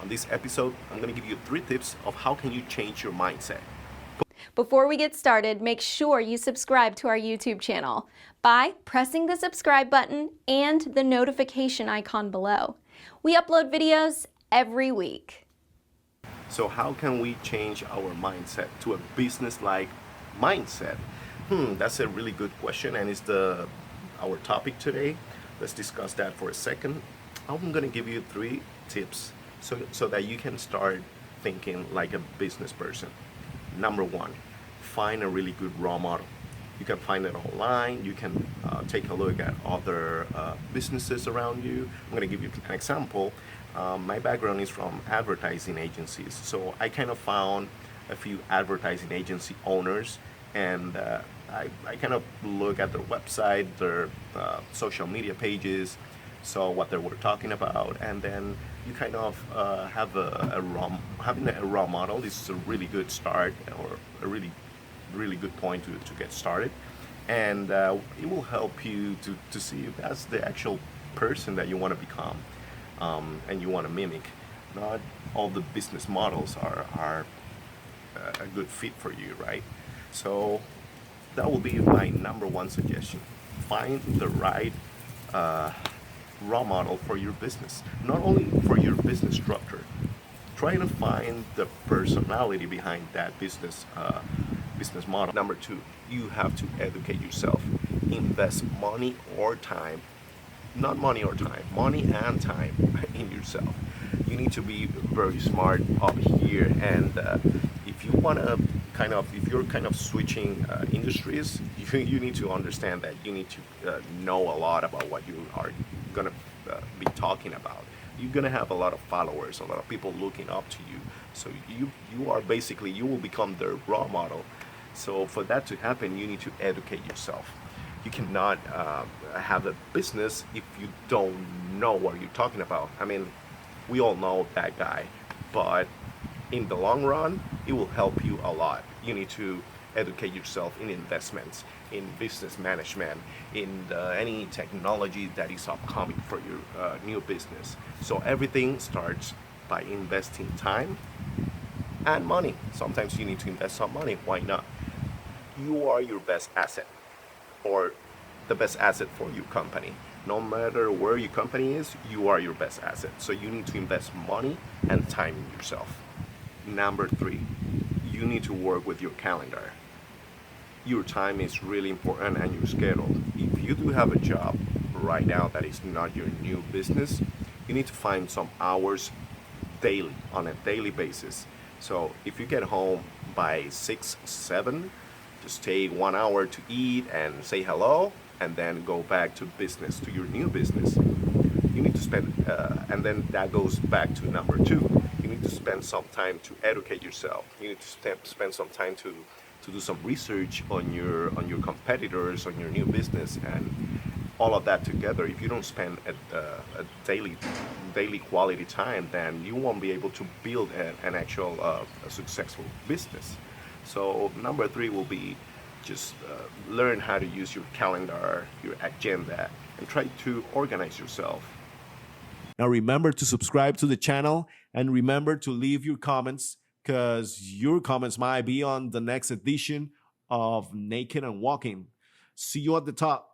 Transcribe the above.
On this episode, I'm going to give you 3 tips of how can you change your mindset. Before we get started, make sure you subscribe to our YouTube channel by pressing the subscribe button and the notification icon below. We upload videos every week. So how can we change our mindset to a business-like mindset? That's a really good question, and it's our topic today. Let's discuss that for a second. I'm going to give you 3 tips so that you can start thinking like a business person. Number 1, find a really good role model. You can find it online. You can take a look at other businesses around you. I'm going to give you an example. My background is from advertising agencies, so I kind of found a few advertising agency owners, and I kind of look at their website, their social media pages, saw what they were talking about, and then you kind of having a role model. This is a really good start, or a really good point to get started, and it will help you to see if that's the actual person that you want to become, and you want to mimic. Not all the business models are a good fit for you, right? So that will be my number 1 suggestion. Find the right role model for your business, not only for your business structure. Try to find the personality behind that business model. Number 2, you have to educate yourself. Invest money or time, not money or time, money and time in yourself. You need to be very smart up here, and if you want to if you're kind of switching industries, you need to understand that you need to know a lot about what you are going to be talking about. You're going to have a lot of followers, a lot of people looking up to you. So you will become their role model. So for that to happen, you need to educate yourself. You cannot have a business if you don't know what you're talking about. I mean, we all know that guy, but in the long run, it will help you a lot. You need to educate yourself in investments, in business management, in any technology that is upcoming for your new business. So everything starts by investing time and money. Sometimes you need to invest some money. Why not? You are your best asset, or the best asset for your company. No matter where your company is, you are your best asset. So you need to invest money and time in yourself. Number 3, you need to work with your calendar. Your time is really important, and your schedule. If you do have a job right now that is not your new business, you need to find some hours daily, on a daily basis. So if you get home by 6, 7, just take 1 hour to eat and say hello, and then go back to business, to your new business. You need to spend, and then that goes back to number 2. You need to spend some time to educate yourself. You need to spend some time to do some research on your competitors, on your new business, and all of that together. If you don't spend a daily quality time, then you won't be able to build an actual a successful business. So number 3 will be just learn how to use your calendar, your agenda, and try to organize yourself. Now remember to subscribe to the channel, and remember to leave your comments, because your comments might be on the next edition of Naked and Walking. See you at the top.